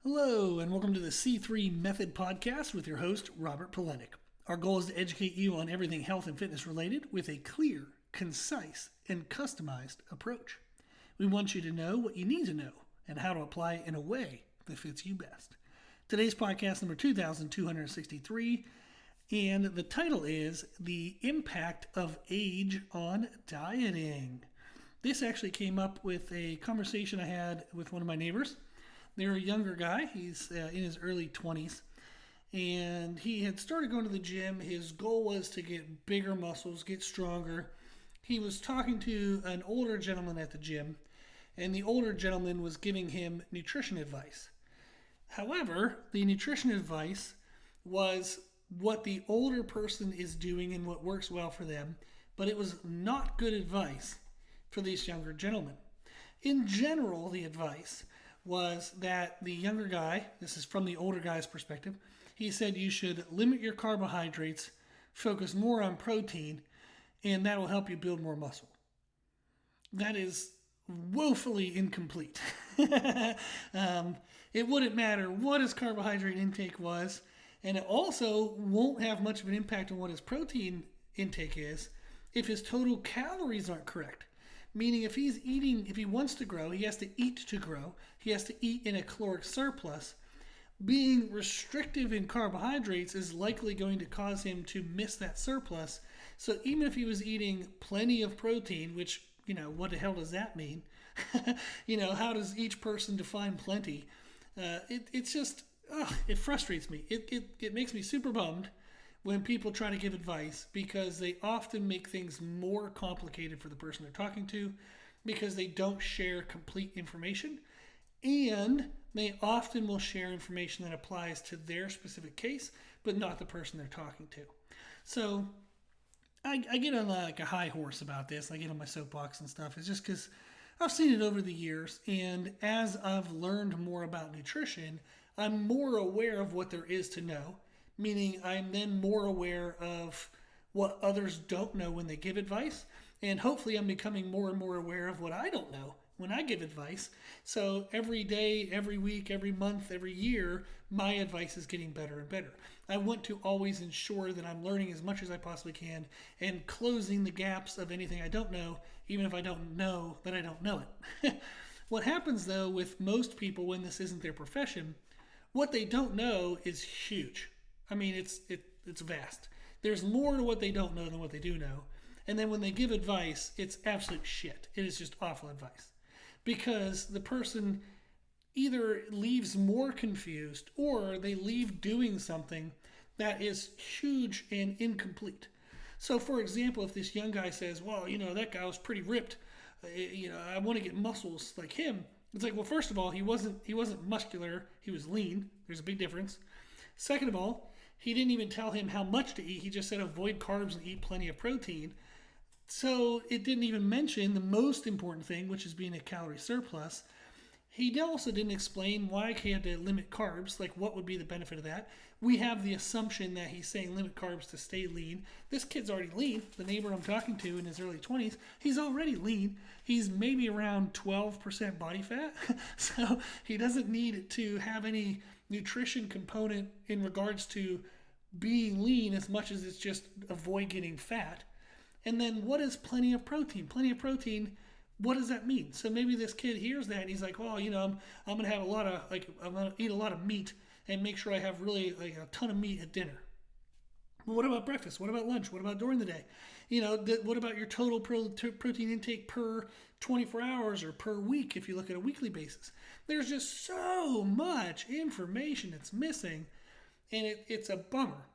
Hello, and welcome to the C3 Method Podcast with your host, Robert Polenic. Our goal is to educate you on everything health and fitness related with a clear, concise, and customized approach. We want you to know what you need to know and how to apply it in a way that fits you best. Today's podcast number 2263, and the title is The Impact of Age on Dieting. This actually came up with a conversation I had with one of my neighbors. They're a younger guy. He's in his early 20s. And he had started going to the gym. His goal was to get bigger muscles, get stronger. He was talking to an older gentleman at the gym. And the older gentleman was giving him nutrition advice. However, the nutrition advice was what the older person is doing and what works well for them. But it was not good advice for this younger gentleman. In general, the advice was that the younger guy, this is from the older guy's perspective, he said you should limit your carbohydrates, focus more on protein, and that will help you build more muscle. That is woefully incomplete. It wouldn't matter what his carbohydrate intake was, and it also won't have much of an impact on what his protein intake is if his total calories aren't correct. Meaning if he wants to grow, he has to eat to grow. He has to eat in a caloric surplus. Being restrictive in carbohydrates is likely going to cause him to miss that surplus. So even if he was eating plenty of protein, which, what the hell does that mean? How does each person define plenty? It frustrates me. It makes me super bummed when people try to give advice because they often make things more complicated for the person they're talking to because they don't share complete information, and they often will share information that applies to their specific case but not the person they're talking to. So I get on like a high horse about this. I get on my soapbox and stuff. It's just because I've seen it over the years, and as I've learned more about nutrition, I'm more aware of what there is to know. Meaning I'm then more aware of what others don't know when they give advice. And hopefully I'm becoming more and more aware of what I don't know when I give advice. So every day, every week, every month, every year, my advice is getting better and better. I want to always ensure that I'm learning as much as I possibly can and closing the gaps of anything I don't know, even if I don't know that I don't know it. What happens though with most people when this isn't their profession, what they don't know is huge. I mean, it's vast. There's more to what they don't know than what they do know. And then when they give advice, it's absolute shit. It is just awful advice. Because the person either leaves more confused or they leave doing something that is huge and incomplete. So, for example, if this young guy says, well, that guy was pretty ripped, I want to get muscles like him. It's like, well, first of all, he wasn't muscular. He was lean. There's a big difference. Second of all, he didn't even tell him how much to eat. He just said avoid carbs and eat plenty of protein. So it didn't even mention the most important thing, which is being a calorie surplus. He also didn't explain why he had to limit carbs, like what would be the benefit of that. We have the assumption that he's saying limit carbs to stay lean. This kid's already lean. The neighbor I'm talking to in his early 20s, he's already lean. He's maybe around 12% body fat. So he doesn't need to have any nutrition component in regards to being lean as much as it's just avoid getting fat. And then what is plenty of protein? Plenty of protein, what does that mean? So maybe this kid hears that and he's like, well, I'm going to have I'm going to eat a lot of meat and make sure I have really a ton of meat at dinner. Well, what about breakfast? What about lunch? What about during the day? What about your total protein intake per 24 hours or per week if you look at a weekly basis? There's just so much information that's missing, and it's a bummer.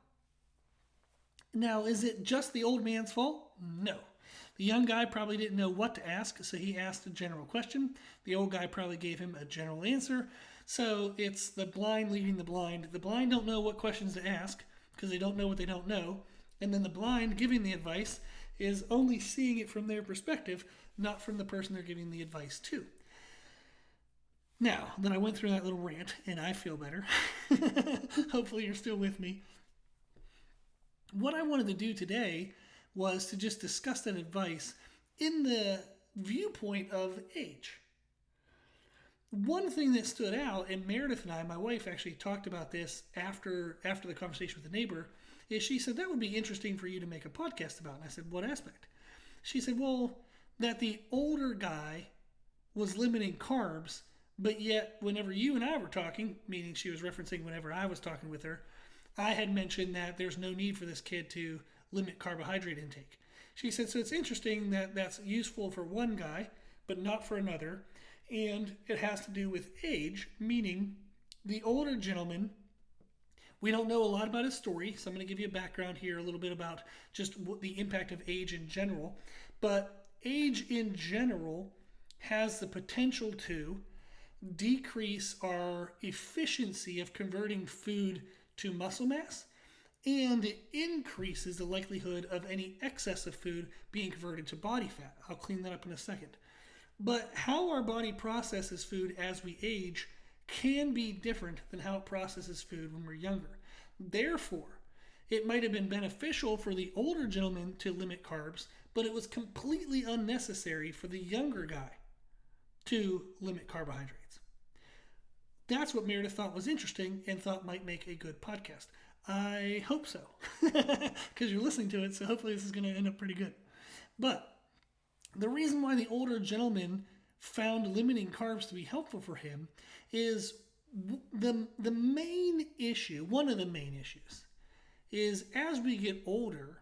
Now, is it just the old man's fault? No. The young guy probably didn't know what to ask, so he asked a general question. The old guy probably gave him a general answer. So it's the blind leading the blind. The blind don't know what questions to ask because they don't know what they don't know. And then the blind giving the advice is only seeing it from their perspective, not from the person they're giving the advice to. Now that I went through that little rant, and I feel better, hopefully you're still with me. What I wanted to do today was to just discuss that advice in the viewpoint of age. one thing that stood out, and Meredith and I, my wife, actually talked about this after the conversation with the neighbor, is she said, that would be interesting for you to make a podcast about. And I said, what aspect? She said, well, that the older guy was limiting carbs, but yet whenever you and I were talking, meaning she was referencing whenever I was talking with her, I had mentioned that there's no need for this kid to limit carbohydrate intake. She said, so it's interesting that that's useful for one guy, but not for another. And it has to do with age, meaning the older gentleman, we don't know a lot about his story, so I'm going to give you a background here, a little bit about just the impact of age in general. But age in general has the potential to decrease our efficiency of converting food to muscle mass, and it increases the likelihood of any excess of food being converted to body fat. I'll clean that up in a second. But how our body processes food as we age can be different than how it processes food when we're younger. Therefore, it might have been beneficial for the older gentleman to limit carbs, but it was completely unnecessary for the younger guy to limit carbohydrates. That's what Meredith thought was interesting and thought might make a good podcast. I hope so, because you're listening to it, so hopefully this is going to end up pretty good. But the reason why the older gentleman found limiting carbs to be helpful for him is the main issue, one of the main issues, is as we get older,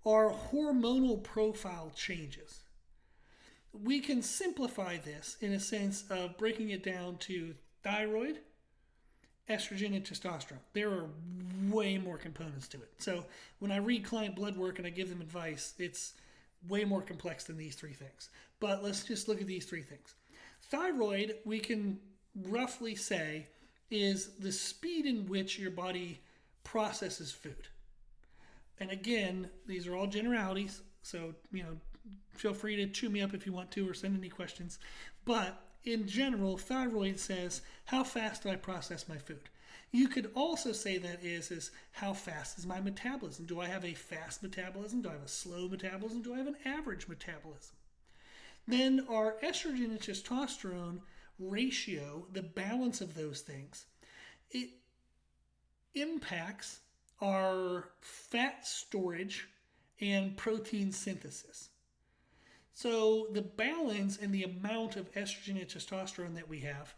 our hormonal profile changes. We can simplify this in a sense of breaking it down to thyroid, estrogen, and testosterone. There are way more components to it. So when I read client blood work and I give them advice, it's way more complex than these three things. But let's just look at these three things. Thyroid, we can roughly say, is the speed in which your body processes food. And again, these are all generalities, so feel free to chew me up if you want to or send any questions. But in general, thyroid says, how fast do I process my food? You could also say that is how fast is my metabolism? Do I have a fast metabolism? Do I have a slow metabolism? Do I have an average metabolism? Then our estrogen and testosterone ratio, the balance of those things, it impacts our fat storage and protein synthesis. So the balance and the amount of estrogen and testosterone that we have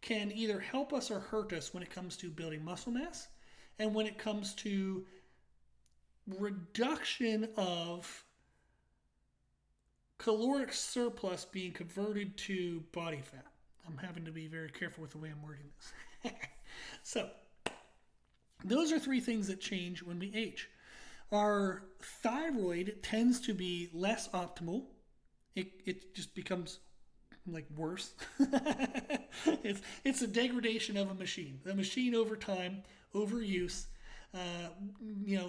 can either help us or hurt us when it comes to building muscle mass and when it comes to reduction of caloric surplus being converted to body fat. I'm having to be very careful with the way I'm wording this. So, those are three things that change when we age. Our thyroid tends to be less optimal. It just becomes like worse. It's a degradation of a machine. The machine over time, overuse,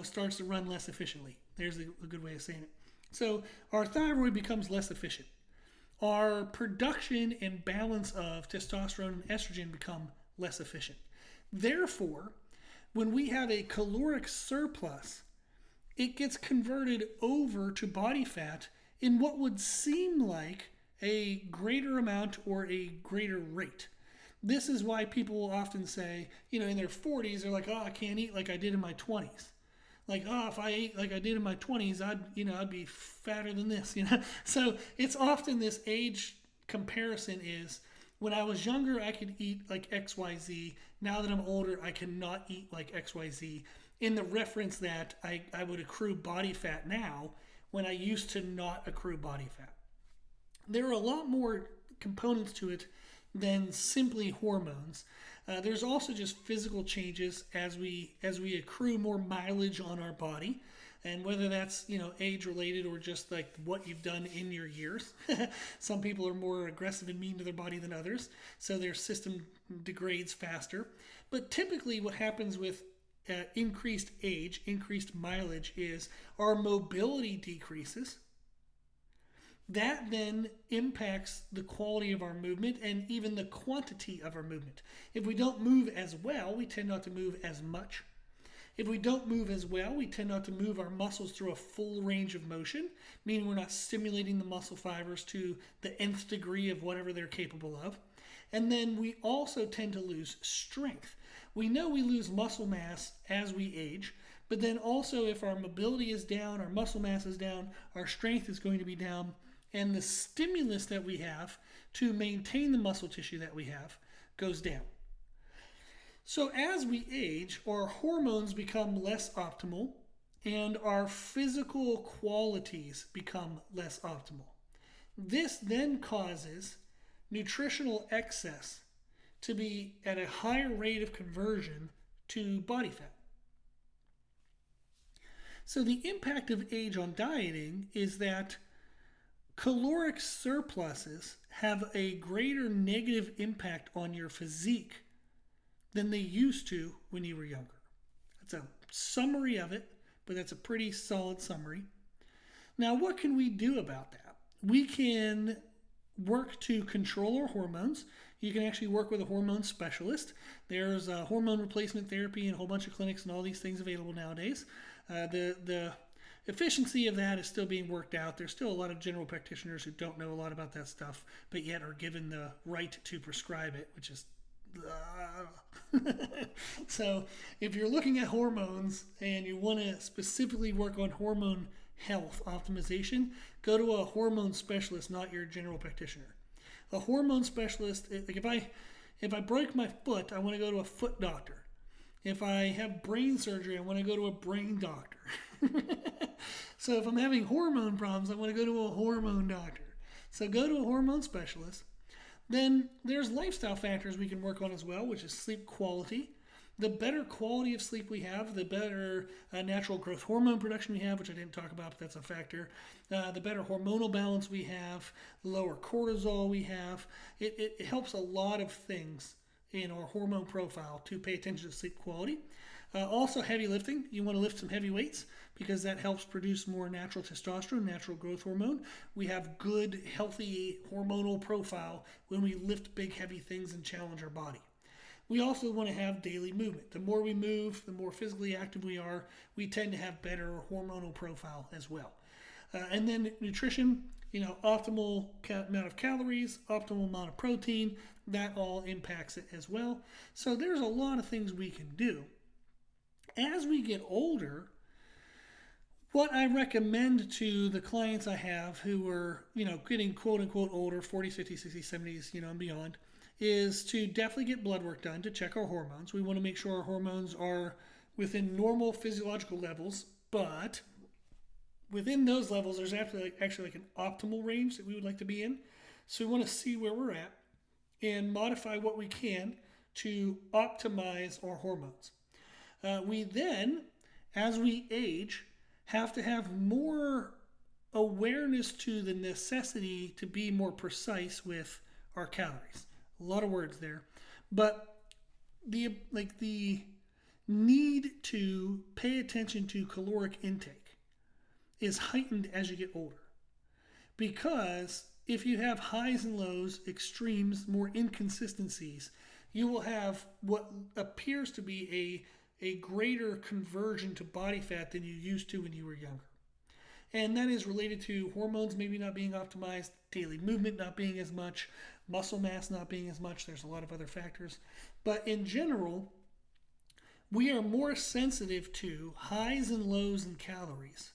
starts to run less efficiently. There's a good way of saying it. So our thyroid becomes less efficient. Our production and balance of testosterone and estrogen become less efficient. Therefore, when we have a caloric surplus, it gets converted over to body fat in what would seem like a greater amount or a greater rate. This is why people will often say, in their 40s, they're like, oh, I can't eat like I did in my 20s. Like, oh, if I ate like I did in my 20s, I'd be fatter than this, So it's often this age comparison is, when I was younger, I could eat like XYZ. Now that I'm older, I cannot eat like XYZ. In the reference that I would accrue body fat now when I used to not accrue body fat. There are a lot more components to it than simply hormones. There's also just physical changes as we accrue more mileage on our body, and whether that's age related or just like what you've done in your years. Some people are more aggressive and mean to their body than others, so their system degrades faster. But typically, what happens with increased age, increased mileage, is our mobility decreases. That then impacts the quality of our movement and even the quantity of our movement. If we don't move as well, we tend not to move as much. If we don't move as well, we tend not to move our muscles through a full range of motion, meaning we're not stimulating the muscle fibers to the nth degree of whatever they're capable of. And then we also tend to lose strength. We know we lose muscle mass as we age, but then also if our mobility is down, our muscle mass is down, our strength is going to be down, and the stimulus that we have to maintain the muscle tissue that we have goes down. So as we age, our hormones become less optimal and our physical qualities become less optimal. This then causes nutritional excess to be at a higher rate of conversion to body fat. So the impact of age on dieting is that caloric surpluses have a greater negative impact on your physique than they used to when you were younger. That's a summary of it, but that's a pretty solid summary. Now, what can we do about that? We can work to control our hormones. You can actually work with a hormone specialist. There's hormone replacement therapy and a whole bunch of clinics and all these things available nowadays. The efficiency of that is still being worked out. There's still a lot of general practitioners who don't know a lot about that stuff, but yet are given the right to prescribe it, which is so if you're looking at hormones and you want to specifically work on hormone health optimization, go to a hormone specialist, not your general practitioner. A hormone specialist, like if I break my foot, I want to go to a foot doctor. If I have brain surgery, I want to go to a brain doctor. So if I'm having hormone problems, I want to go to a hormone doctor. So go to a hormone specialist. Then there's lifestyle factors we can work on as well, which is sleep quality. The better quality of sleep we have, the better natural growth hormone production we have, which I didn't talk about, but that's a factor. The better hormonal balance we have, the lower cortisol we have. It helps a lot of things in our hormone profile to pay attention to sleep quality. Also heavy lifting. You want to lift some heavy weights because that helps produce more natural testosterone, natural growth hormone. We have good, healthy hormonal profile when we lift big, heavy things and challenge our body. We also want to have daily movement. The more we move, the more physically active we are, we tend to have better hormonal profile as well. And then nutrition, optimal amount of calories, optimal amount of protein, that all impacts it as well. So there's a lot of things we can do. As we get older, what I recommend to the clients I have who are, getting quote unquote older, 40s, 50s, 60s, 70s, and beyond, is to definitely get blood work done to check our hormones. We want to make sure our hormones are within normal physiological levels, but within those levels, there's actually like an optimal range that we would like to be in. So we want to see where we're at and modify what we can to optimize our hormones. We then, as we age, have to have more awareness to the necessity to be more precise with our calories. A lot of words there, but the need to pay attention to caloric intake is heightened as you get older, because if you have highs and lows, extremes, more inconsistencies, you will have what appears to be a greater conversion to body fat than you used to when you were younger. And that is related to hormones maybe not being optimized, daily movement not being as much, muscle mass not being as much. There's a lot of other factors. But in general, we are more sensitive to highs and lows in calories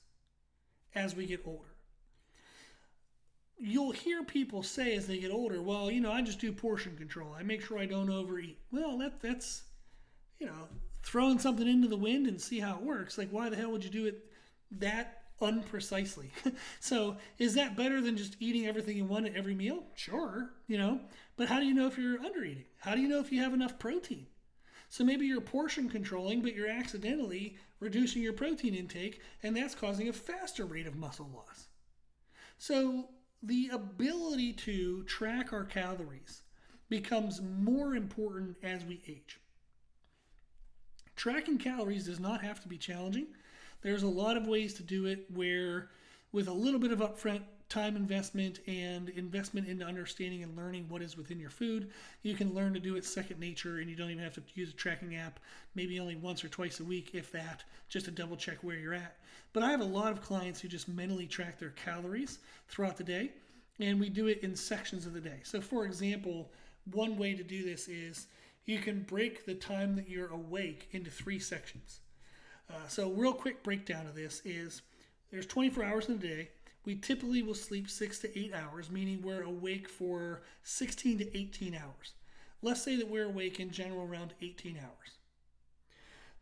as we get older. You'll hear people say as they get older, well, I just do portion control. I make sure I don't overeat. Well, that's throwing something into the wind and see how it works. Like, why the hell would you do it that unprecisely? So is that better than just eating everything you want at every meal? Sure, but how do you know if you're under eating? How do you know if you have enough protein? So maybe you're portion controlling, but you're accidentally reducing your protein intake, and that's causing a faster rate of muscle loss. So the ability to track our calories becomes more important as we age. Tracking calories does not have to be challenging. There's a lot of ways to do it where, with a little bit of upfront time investment and investment into understanding and learning what is within your food, you can learn to do it second nature, and you don't even have to use a tracking app, maybe only once or twice a week, if that, just to double check where you're at. But I have a lot of clients who just mentally track their calories throughout the day, and we do it in sections of the day. So for example, one way to do this is you can break the time that you're awake into 3 sections. So real quick breakdown of this is there's 24 hours in a day. We typically will sleep 6 to 8 hours, meaning we're awake for 16 to 18 hours. Let's say that we're awake in general around 18 hours.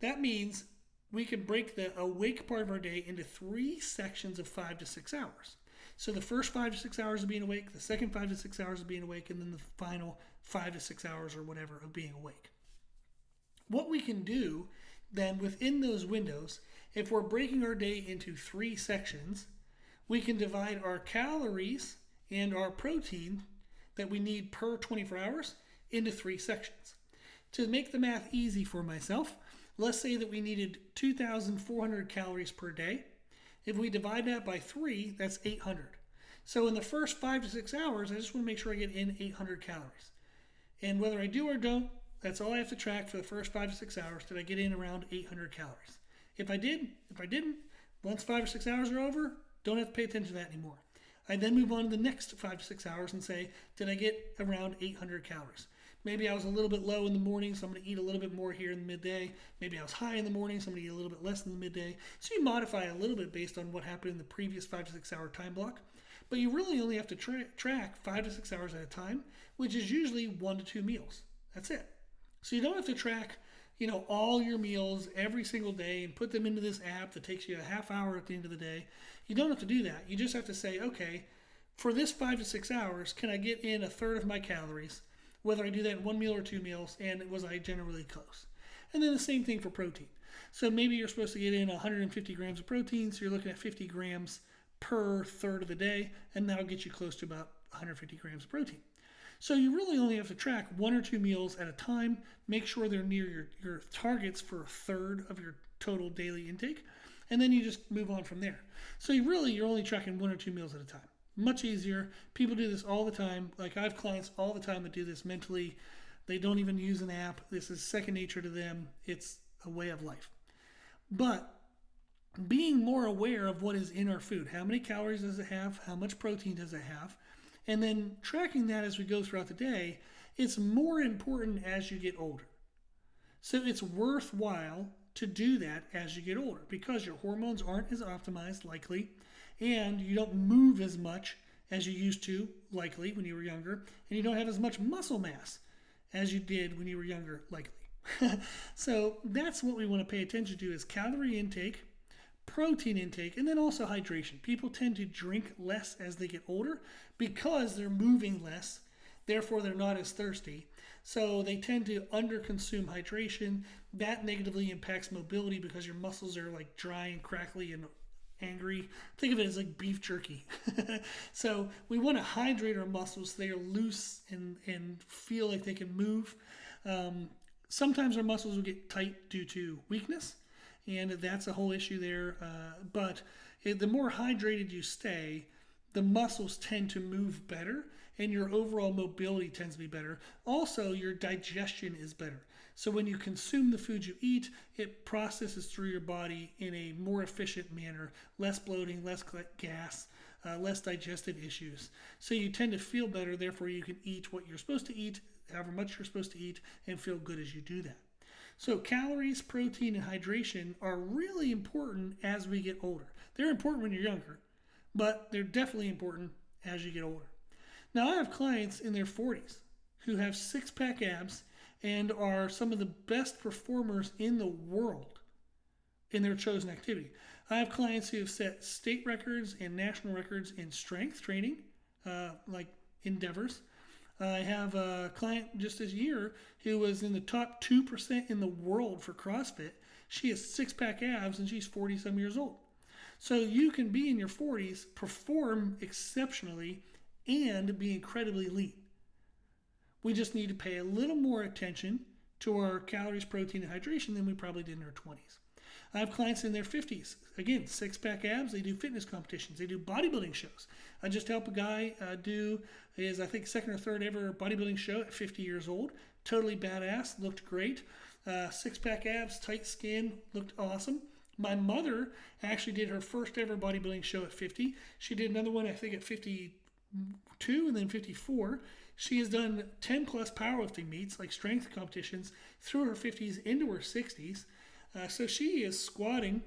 That means we can break the awake part of our day into 3 sections of 5 to 6 hours. So the first 5 to 6 hours of being awake, the second 5 to 6 hours of being awake, and then the final 5 to 6 hours or whatever of being awake. What we can do then within those windows, if we're breaking our day into 3 sections, we can divide our calories and our protein that we need per 24 hours into 3 sections. To make the math easy for myself, let's say that we needed 2,400 calories per day. If we divide that by 3, that's 800. So in the first 5 to 6 hours, I just want to make sure I get in 800 calories. And whether I do or don't, that's all I have to track for the first 5 to 6 hours. Did I get in around 800 calories? If I did, if I didn't, once 5 or 6 hours are over, don't have to pay attention to that anymore. I then move on to the next 5 to 6 hours and say, did I get around 800 calories? Maybe I was a little bit low in the morning, so I'm going to eat a little bit more here in the midday. Maybe I was high in the morning, so I'm going to eat a little bit less in the midday. So you modify a little bit based on what happened in the previous 5 to 6 hour time block. But you really only have to track 5 to 6 hours at a time, which is usually 1 to 2 meals. That's it. So you don't have to track, all your meals every single day and put them into this app that takes you a half hour at the end of the day. You don't have to do that. You just have to say, okay, for this 5 to 6 hours, can I get in a third of my calories? Whether I do that in 1 meal or 2 meals, and was I generally close? And then the same thing for protein. So maybe you're supposed to get in 150 grams of protein, so you're looking at 50 grams per third of the day, and that'll get you close to about 150 grams of protein. So you really only have to track 1 or 2 meals at a time, make sure they're near your targets for a third of your total daily intake, and then you just move on from there. So you're only tracking 1 or 2 meals at a time. Much easier. People do this all the time. Like I have clients all the time that do this mentally. They don't even use an app. This is second nature to them. It's a way of life. But being more aware of what is in our food, how many calories does it have, how much protein does it have, and then tracking that as we go throughout the day, it's more important as you get older. So it's worthwhile to do that as you get older because your hormones aren't as optimized, likely, and you don't move as much as you used to, likely, when you were younger, and you don't have as much muscle mass as you did when you were younger, likely. So that's what we want to pay attention to is calorie intake, protein intake, and then also hydration. People tend to drink less as they get older because they're moving less, therefore they're not as thirsty. So they tend to underconsume hydration. That negatively impacts mobility because your muscles are like dry and crackly and angry. Think of it as like beef jerky. So we want to hydrate our muscles so they are loose and feel like they can move. Sometimes our muscles will get tight due to weakness, and that's a whole issue there. But the more hydrated you stay, the muscles tend to move better, and your overall mobility tends to be better. Also, your digestion is better. So when you consume the food you eat, it processes through your body in a more efficient manner, less bloating, less gas, less digestive issues. So you tend to feel better, therefore you can eat what you're supposed to eat, however much you're supposed to eat, and feel good as you do that. So calories, protein, and hydration are really important as we get older. They're important when you're younger, but they're definitely important as you get older. Now, I have clients in their 40s who have six-pack abs and are some of the best performers in the world in their chosen activity. I have clients who have set state records and national records in strength training, like endeavors. I have a client just this year who was in the top 2% in the world for CrossFit. She has six-pack abs and she's 40-some years old. So you can be in your 40s, perform exceptionally, and be incredibly lean. We just need to pay a little more attention to our calories, protein, and hydration than we probably did in our 20s. I have clients in their 50s. Again, six-pack abs. They do fitness competitions. They do bodybuilding shows. I just helped a guy do his, I think, second or third ever bodybuilding show at 50 years old. Totally badass. Looked great. Six-pack abs, tight skin. Looked awesome. My mother actually did her first ever bodybuilding show at 50. She did another one, I think, at 52 and then 54. She has done 10 plus powerlifting meets, like strength competitions, through her 50s into her 60s. So she is squatting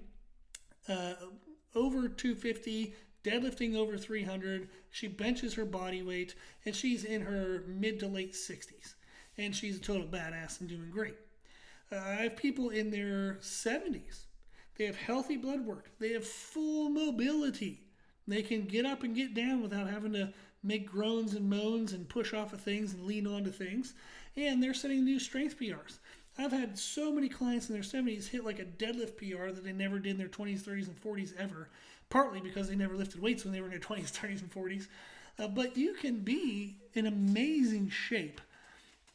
over 250, deadlifting over 300. She benches her body weight, and she's in her mid to late 60s. And she's a total badass and doing great. I have people in their 70s. They have healthy blood work. They have full mobility. They can get up and get down without having to make groans and moans and push off of things and lean onto things. And they're setting new strength PRs. I've had so many clients in their 70s hit like a deadlift PR that they never did in their 20s, 30s, and 40s ever, partly because they never lifted weights when they were in their 20s, 30s, and 40s. But you can be in amazing shape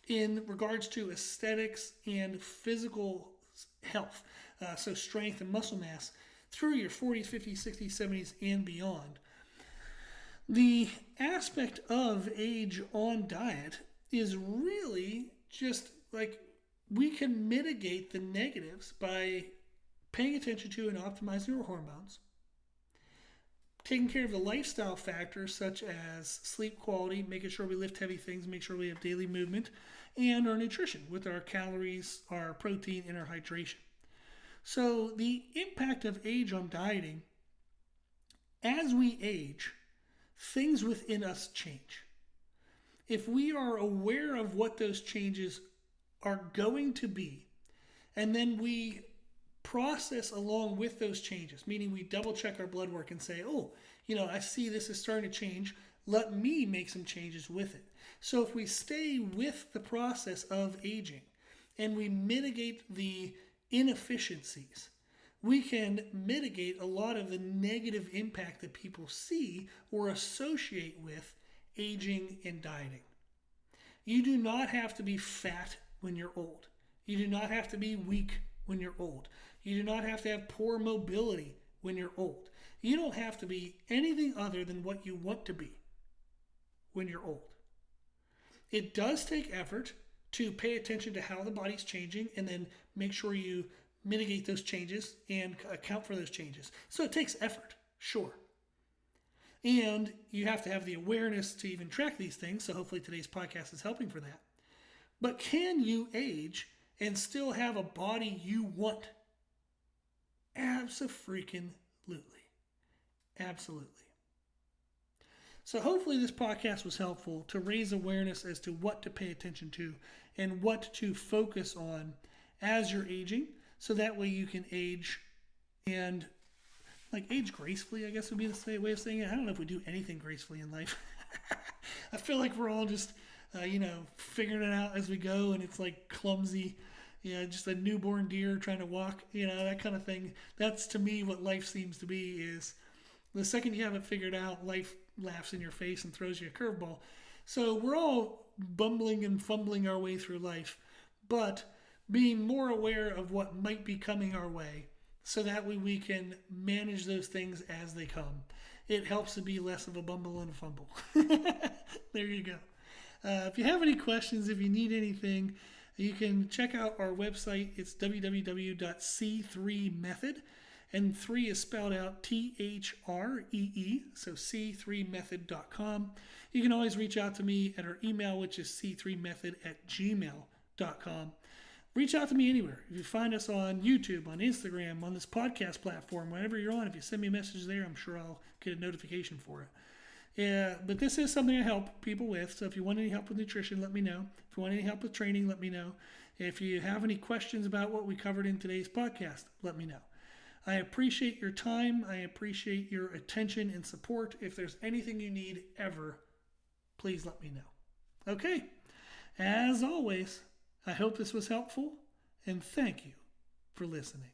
in regards to aesthetics and physical health, so strength and muscle mass, through your 40s, 50s, 60s, 70s, and beyond. The aspect of age on diet is really just like we can mitigate the negatives by paying attention to and optimizing our hormones, taking care of the lifestyle factors such as sleep quality, making sure we lift heavy things, make sure we have daily movement, and our nutrition with our calories, our protein, and our hydration. So the impact of age on dieting, as we age, things within us change. If we are aware of what those changes are going to be, and then we process along with those changes, meaning we double check our blood work and say, oh, I see this is starting to change. Let me make some changes with it. So if we stay with the process of aging and we mitigate the inefficiencies, we can mitigate a lot of the negative impact that people see or associate with aging and dieting. You do not have to be fat when you're old. You do not have to be weak when you're old. You do not have to have poor mobility when you're old. You don't have to be anything other than what you want to be when you're old. It does take effort to pay attention to how the body's changing and then make sure you mitigate those changes and account for those changes. So it takes effort, sure. And you have to have the awareness to even track these things. So hopefully today's podcast is helping for that. But can you age and still have a body you want? Abso-freaking-lutely. Absolutely. So hopefully this podcast was helpful to raise awareness as to what to pay attention to and what to focus on as you're aging, so that way you can age and age gracefully, I guess would be the way of saying it. I don't know if we do anything gracefully in life. I feel like we're all just, figuring it out as we go, and it's like clumsy, just a newborn deer trying to walk, that kind of thing. That's to me what life seems to be, is the second you have it figured out, life laughs in your face and throws you a curveball. So we're all bumbling and fumbling our way through life, but being more aware of what might be coming our way, so that way we can manage those things as they come. It helps to be less of a bumble and a fumble. There you go. If you have any questions, if you need anything, you can check out our website. It's www.c3method, and 3 is spelled out THREE, so c3method.com. You can always reach out to me at our email, which is c3method@gmail.com. Reach out to me anywhere. If you find us on YouTube, on Instagram, on this podcast platform, wherever you're on, if you send me a message there, I'm sure I'll get a notification for it. Yeah, but this is something I help people with. So if you want any help with nutrition, let me know. If you want any help with training, let me know. If you have any questions about what we covered in today's podcast, let me know. I appreciate your time. I appreciate your attention and support. If there's anything you need ever, please let me know. Okay. As always, I hope this was helpful, and thank you for listening.